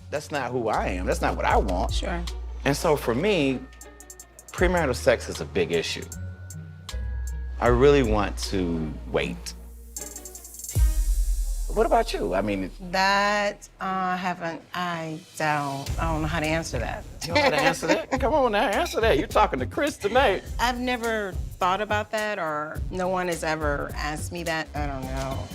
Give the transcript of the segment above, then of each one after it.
That's not who I am. That's not what I want. Sure. And so for me, premarital sex is a big issue. I really want to wait. What about you? I mean, That I don't know how to answer that. you don't know how to answer that? Come on now, answer that. You're talking to Chris tonight. I've never thought about that, or no one has ever asked me that. I don't know.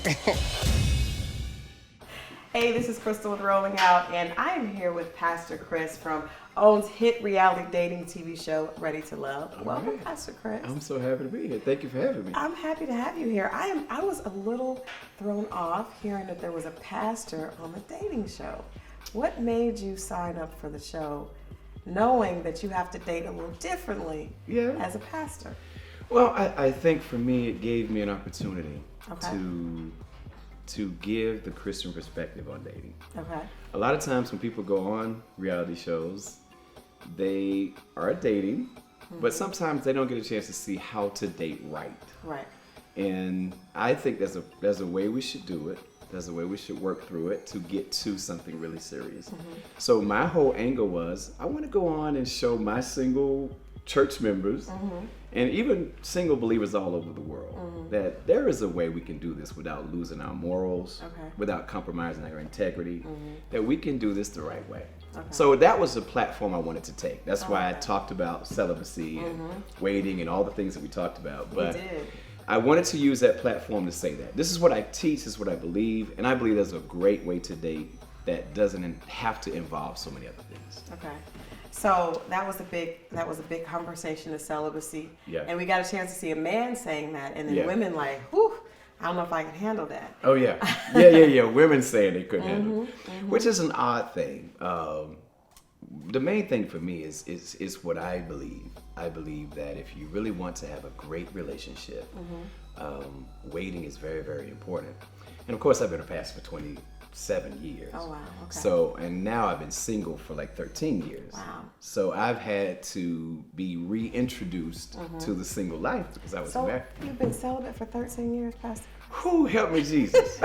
Hey, this is Christal with Rolling Out, and I am here with Pastor Chris from OWN's hit reality dating TV show, Ready to Love. Welcome, right. Pastor Chris. I'm so happy to be here. Thank you for having me. I'm happy to have you here. I was a little thrown off hearing that there was a pastor on the dating show. What made you sign up for the show, knowing that you have to date a little differently as a pastor? Well, I think for me, it gave me an opportunity Okay. to give the Christian perspective on dating. Okay. A lot of times when people go on reality shows, they are dating, but sometimes they don't get a chance to see how to date right. Right. And I think there's a way we should do it. There's a way we should work through it to get to something really serious. So my whole angle was, I want to go on and show my single church members and even single believers all over the world that there is a way we can do this without losing our morals, without compromising our integrity, that we can do this the right way. So that was the platform I wanted to take. That's why I talked about celibacy and waiting and all the things that we talked about. But I wanted to use that platform to say that. This is what I teach, this is what I believe, and I believe there's a great way to date that doesn't have to involve so many other things. Okay. So that was a big conversation of celibacy. Yeah. And we got a chance to see a man saying that, and then women like, whew, I don't know if I can handle that. Oh yeah. Yeah. Women saying they couldn't handle it, which is an odd thing. The main thing for me is what I believe. I believe that if you really want to have a great relationship, waiting is very, very important. And of course, I've been a pastor for 27 years. Oh wow. Okay. So, and now I've been single for like 13 years. Wow. So I've had to be reintroduced to the single life because I was So married. you've been celibate for 13 years, Pastor? Who help me, Jesus?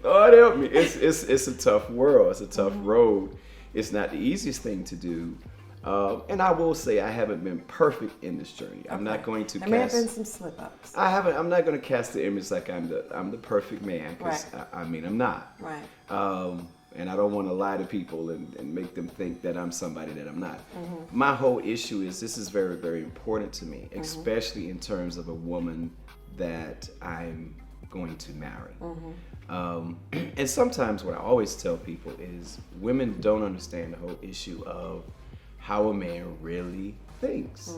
Lord help me. It's a tough world. It's a tough road. It's not the easiest thing to do. And I will say I haven't been perfect in this journey. I'm not going to There may have been some slip-ups. I'm not going to cast the image like I'm the perfect man, because I mean I'm not. Right. And I don't want to lie to people and make them think that I'm somebody that I'm not. My whole issue is this is very, very important to me, especially in terms of a woman that I'm going to marry. And sometimes what I always tell people is women don't understand the whole issue of how a man really thinks.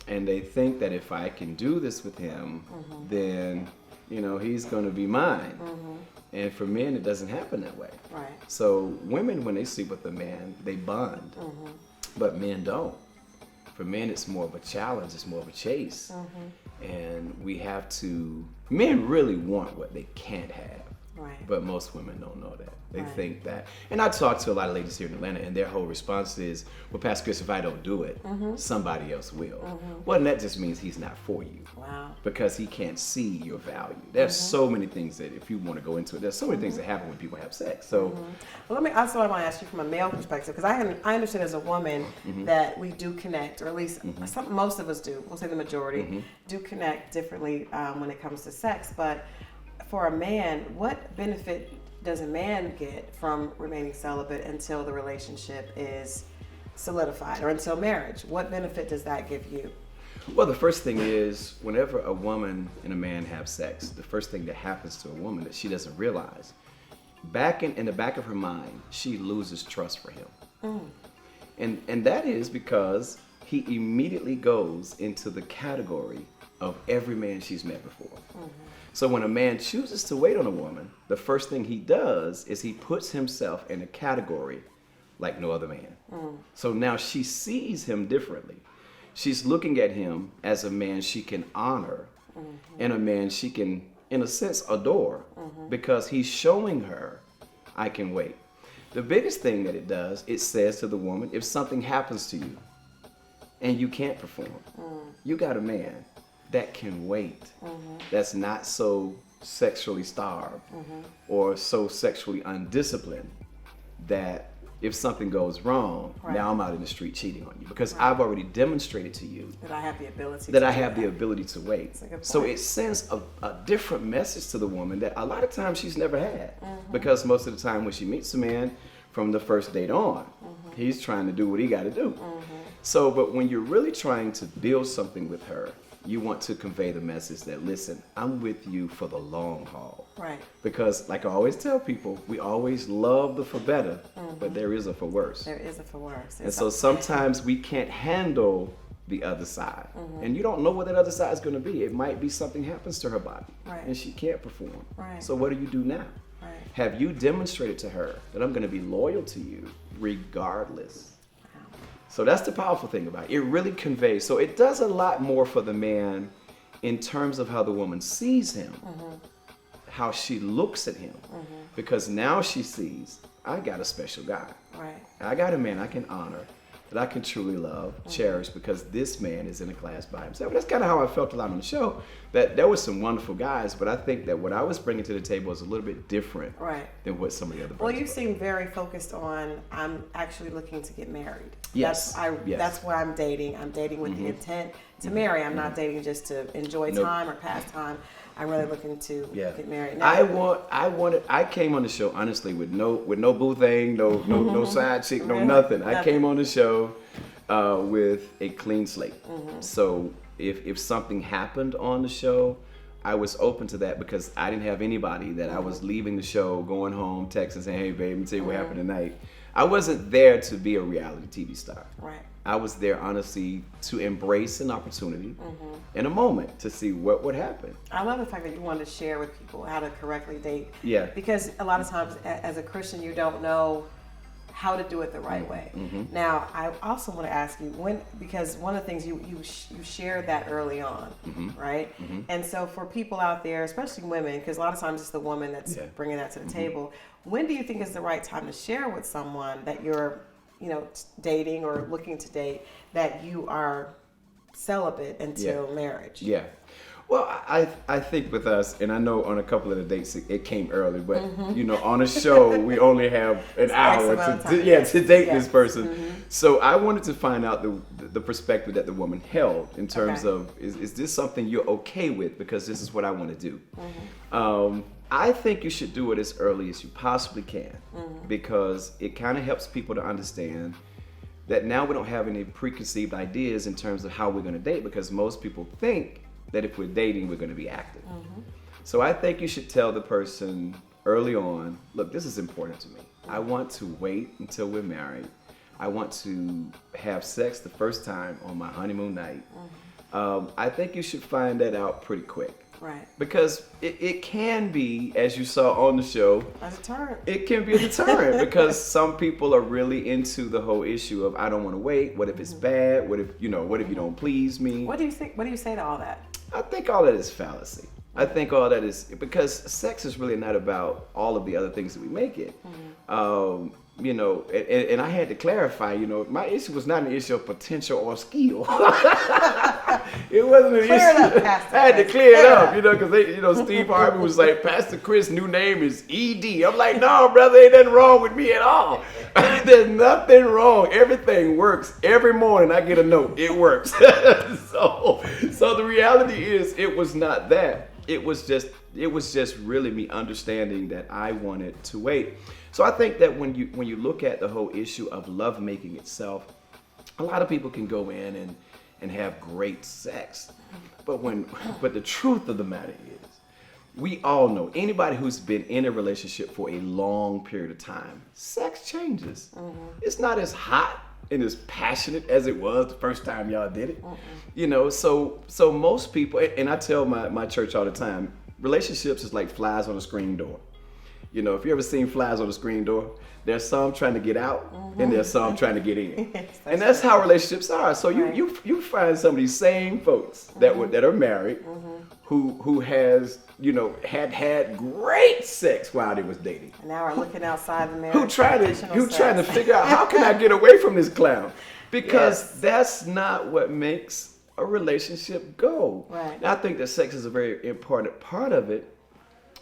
And they think that if I can do this with him, then, you know, he's going to be mine. And for men, it doesn't happen that way. Right. So women, when they sleep with a man, they bond. But men don't. For men, it's more of a challenge. It's more of a chase. And men really want what they can't have. Right. But most women don't know that. They think that. And I talk to a lot of ladies here in Atlanta, and their whole response is, well, Pastor Chris, if I don't do it, somebody else will. Well, and that just means he's not for you. Wow. Because he can't see your value. There's so many things that, if you want to go into it, there's so many things that happen when people have sex. So, Well, I want to ask you from a male perspective, because I understand as a woman that we do connect, or at least most of us do. We'll say the majority do connect differently when it comes to sex. But for a man, what benefit does a man get from remaining celibate until the relationship is solidified or until marriage? What benefit does that give you? well, the first thing is, whenever a woman and a man have sex, the first thing that happens to a woman that she doesn't realize, back in the back of her mind, she loses trust for him. And that is because he immediately goes into the category of every man she's met before. So when a man chooses to wait on a woman, the first thing he does is he puts himself in a category like no other man. So now she sees him differently. She's looking at him as a man she can honor and a man she can, in a sense, adore because he's showing her, I can wait. The biggest thing that it does, it says to the woman, if something happens to you and you can't perform, you got a man that can wait, that's not so sexually starved or so sexually undisciplined that if something goes wrong, now I'm out in the street cheating on you because I've already demonstrated to you that I have the ability to wait. So it sends a different message to the woman that a lot of times she's never had because most of the time when she meets a man from the first date on, he's trying to do what he got to do. So, but when you're really trying to build something with her, you want to convey the message that, listen, I'm with you for the long haul. Right. Because like I always tell people, we always love the for better, but there is a for worse. There is a for worse. And so sometimes we can't handle the other side. And you don't know what that other side is going to be. It might be something happens to her body and she can't perform. Right. So what do you do now? Right. Have you demonstrated to her that I'm going to be loyal to you regardless? So that's the powerful thing about it. It really conveys. So it does a lot more for the man in terms of how the woman sees him, how she looks at him. Because now she sees, I got a special guy. Right. I got a man I can honor, that I can truly love, cherish, because this man is in a class by himself. That's kind of how I felt a lot on the show, that there were some wonderful guys, but I think that what I was bringing to the table was a little bit different than what some of the other Well, brothers you were. seem very focused on, I'm actually looking to get married. Yes. That's why I'm dating. I'm dating with the intent to marry. I'm not dating just to enjoy time or pass time. I'm really looking to get married. Now, I came on the show honestly with no boo thing, no side chick, no nothing. I came on the show with a clean slate. So if something happened on the show, I was open to that because I didn't have anybody that I was leaving the show, going home, texting, saying, hey babe, let me tell you what happened tonight. I wasn't there to be a reality TV star. Right. I was there honestly to embrace an opportunity in a moment to see what would happen. I love the fact that you wanted to share with people how to correctly date. Yeah. Because a lot of times as a Christian, you don't know how to do it the right way. Now, I also want to ask you because one of the things you shared that early on, right? And so for people out there, especially women, because a lot of times it's the woman that's bringing that to the table. When do you think is the right time to share with someone that you're, dating or looking to date, that you are celibate until marriage? Yeah. Well, I think with us, and I know on a couple of the dates it came early, but on a show we only have an hour to date this person. So I wanted to find out the perspective that the woman held in terms of is this something you're okay with, because this is what I want to do. I think you should do it as early as you possibly can because it kind of helps people to understand that now we don't have any preconceived ideas in terms of how we're going to date, because most people think that if we're dating, we're going to be active. So I think you should tell the person early on, look, this is important to me. I want to wait until we're married. I want to have sex the first time on my honeymoon night. I think you should find that out pretty quick. Right. Because it can be, as you saw on the show, a deterrent. It can be a deterrent because some people are really into the whole issue of I don't want to wait. What if it's bad? What if you don't please me? What do you think? What do you say to all that? I think all that is fallacy. I think all that is because sex is really not about all of the other things that we make it. And I had to clarify, my issue was not an issue of potential or skill. It wasn't an issue. I had to clear it up, because Steve Harvey was like, Pastor Chris' new name is ED. I'm like, no, brother, ain't nothing wrong with me at all. There's nothing wrong. Everything works. Every morning I get a note. It works. So the reality is, it was not that. It was just really me understanding that I wanted to wait. So I think that when you look at the whole issue of lovemaking itself, a lot of people can go in and have great sex. But the truth of the matter is, we all know, anybody who's been in a relationship for a long period of time, sex changes. It's not as hot and as passionate as it was the first time y'all did it. So most people, and I tell my church all the time, relationships is like flies on a screen door. If you ever seen flies on a screen door, there's some trying to get out and there's some trying to get in. And that's how relationships are. So you find some of these same folks that are married who has had great sex while they was dating. And now we're looking outside the marriage. Who trying to figure out how can I get away from this clown? Because that's not what makes a relationship go. Right. And I think that sex is a very important part of it.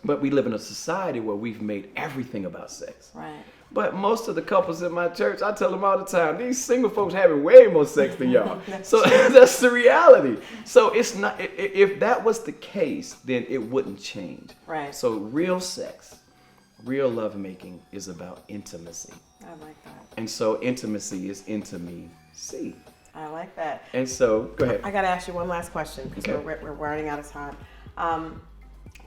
But we live in a society where we've made everything about sex. Right. But most of the couples in my church, I tell them all the time, these single folks having way more sex than y'all. So that's the reality. So it's not, if that was the case, then it wouldn't change. Right. So real sex, real lovemaking is about intimacy. I like that. And so intimacy is intimacy. I like that. And so, go ahead. I got to ask you one last question because Okay. we're running out of time.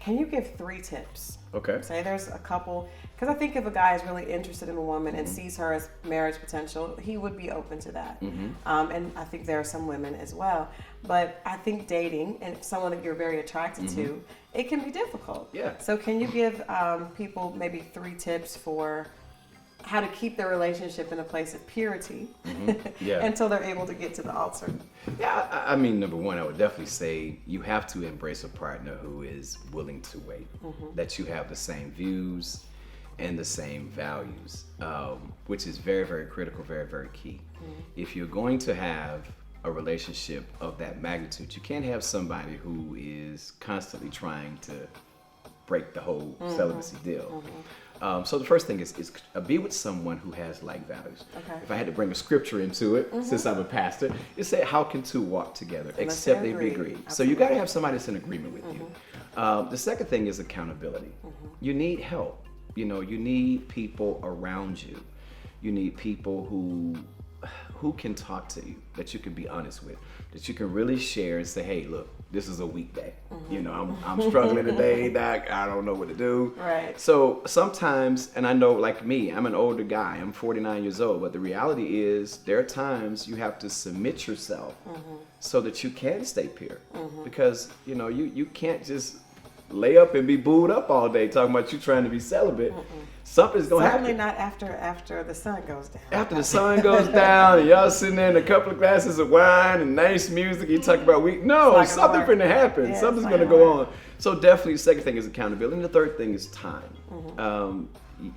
Can you give 3 tips? Okay. Say there's a couple, because I think if a guy is really interested in a woman and sees her as marriage potential, he would be open to that. And I think there are some women as well. But I think dating and someone that you're very attracted to, it can be difficult. Yeah. So can you give people maybe 3 tips for how to keep their relationship in a place of purity Yeah. until they're able to get to the altar? Yeah, I mean, number one, I would definitely say you have to embrace a partner who is willing to wait, that you have the same views and the same values, which is very, very critical, very, very key. If you're going to have a relationship of that magnitude, you can't have somebody who is constantly trying to break the whole celibacy deal. So the first thing is be with someone who has like values. Okay. If I had to bring a scripture into it, since I'm a pastor, it said, how can 2 walk together except they be agreed? So you got to have somebody that's in agreement with you. The second thing is accountability. You need help. You know, you need people around you. You need people who can talk to you, that you can be honest with, that you can really share and say, hey, look, this is a weekday. You know, I'm struggling today, Doc. I don't know what to do. Right. So sometimes, and I know like me, I'm an older guy. I'm 49 years old. But the reality is there are times you have to submit yourself so that you can stay pure. Because, you know, you can't just lay up and be booed up all day talking about you trying to be celibate. Something's going to happen. Certainly not after the sun goes down. After the sun goes down and y'all sitting there in a couple of glasses of wine and nice music, you talk about no, It's not something gonna work. finna happen. Yeah, Something's it's gonna not go gonna work. on. So definitely the second thing is accountability. And the third thing is time.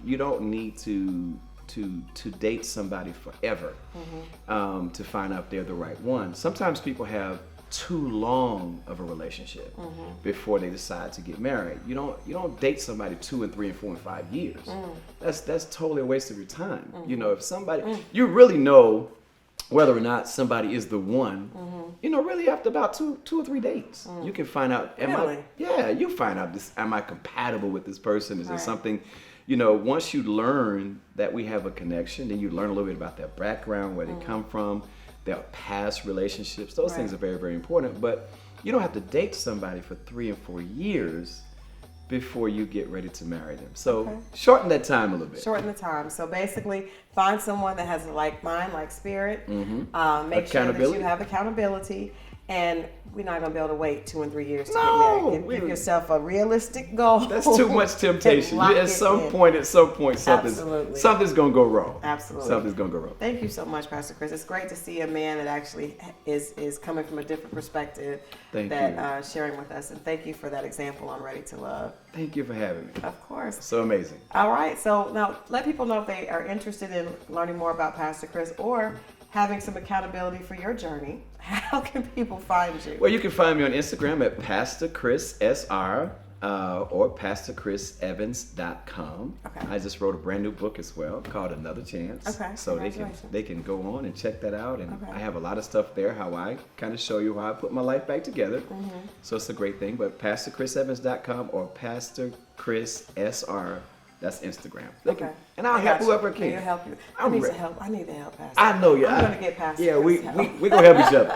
You don't need to date somebody forever to find out they're the right one. Sometimes people have too long of a relationship before they decide to get married. You don't date somebody 2 and 3 and 4 and 5 years. That's totally a waste of your time. You know, if somebody you really know whether or not somebody is the one, you know, really after about two or 3 dates, you can find out. You find out am I compatible with this person? Is there something? You know, once you learn that we have a connection, then you learn a little bit about their background, where they come from, their past relationships. Those things are very, very important. But you don't have to date somebody for 3 and 4 years before you get ready to marry them. So shorten that time a little bit. Shorten the time. So basically, find someone that has a like mind, like spirit. Make sure that you have accountability. And we're not going to be able to wait 2 and 3 years to get married. Give yourself a realistic goal. That's too much temptation. Lock At it some in. point, something's Absolutely. going to go wrong. Absolutely. Something's going to go wrong. Thank you so much, Pastor Chris. It's great to see a man that actually is coming from a different perspective sharing with us. And thank you for that example on Ready to Love. Thank you for having me. Of course. So amazing. All right. So now let people know if they are interested in learning more about Pastor Chris or having some accountability for your journey. How can people find you? Well, you can find me on Instagram at Pastor Chris SR or PastorChrisEvans.com. Okay. I just wrote a brand new book as well called Another Chance. Okay, So congratulations. they can go on and check that out. And Okay. I have a lot of stuff there, how I kind of show you how I put my life back together. So it's a great thing. But PastorChrisEvans.com or Pastor Chris SR. That's Instagram. And I'll help whoever can. I'll help you. I need the help, Pastor. I know you. I'm going to get Pastor. Yeah, Chris we going to help each other.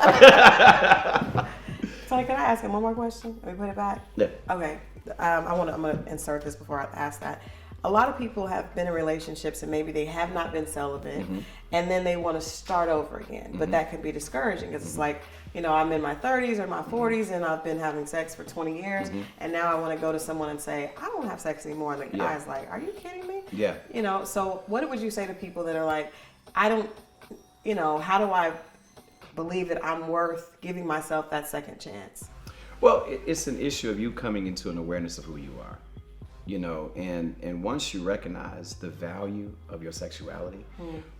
Tony, can I ask him one more question? Let me put it back. Yeah. Okay. I'm going to insert this before I ask that. A lot of people have been in relationships and maybe they have not been celibate, and then they want to start over again. But that can be discouraging because it's like, you know, I'm in my 30s or my 40s and I've been having sex for 20 years, and now I want to go to someone and say, I don't have sex anymore. And the guy's like, are you kidding me? Yeah. You know, so what would you say to people that are like, I don't, you know, how do I believe that I'm worth giving myself that second chance? Well, it's an issue of you coming into an awareness of who you are, you know, and once you recognize the value of your sexuality,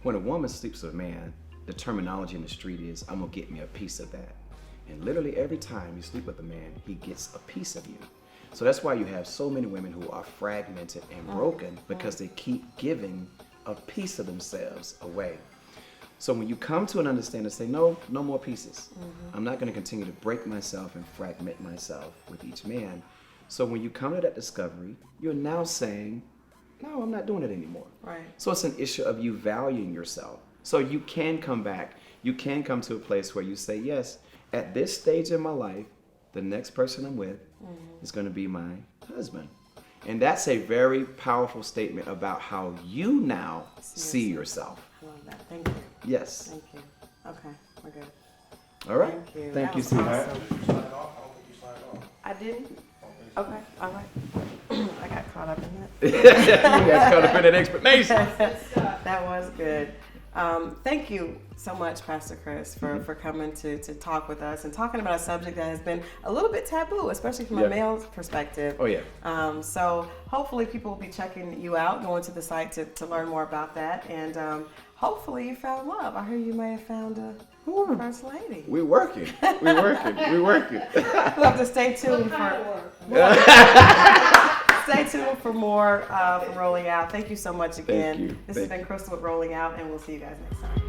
when a woman sleeps with a man, the terminology in the street is, I'm gonna get me a piece of that. And literally every time you sleep with a man, he gets a piece of you. So that's why you have so many women who are fragmented and broken because they keep giving a piece of themselves away. So when you come to an understanding, say, no more pieces. I'm not going to continue to break myself and fragment myself with each man. So when you come to that discovery, you're now saying, no, I'm not doing it anymore. Right. So it's an issue of you valuing yourself. So you can come back. You can come to a place where you say, yes, at this stage in my life, the next person I'm with is going to be my husband. And that's a very powerful statement about how you now see yourself. I love that. Thank you. Yes. Thank you. Okay, we're good. All right. Thank you. Thank That you, was sweetheart. awesome. I didn't? Okay, all right. I got caught up in that. You guys caught up in that explanation. That was good. Thank you so much, Pastor Chris, for coming to talk with us and talking about a subject that has been a little bit taboo, especially from a male's perspective. Oh, yeah. So hopefully people will be checking you out, going to the site to learn more about that. And hopefully you found love. I heard you may have found a first lady. We're working. We'll have to stay tuned for stay tuned for more from Rolling Out. Thank you so much again. Thank you. This has been Christal with Rolling Out, and we'll see you guys next time.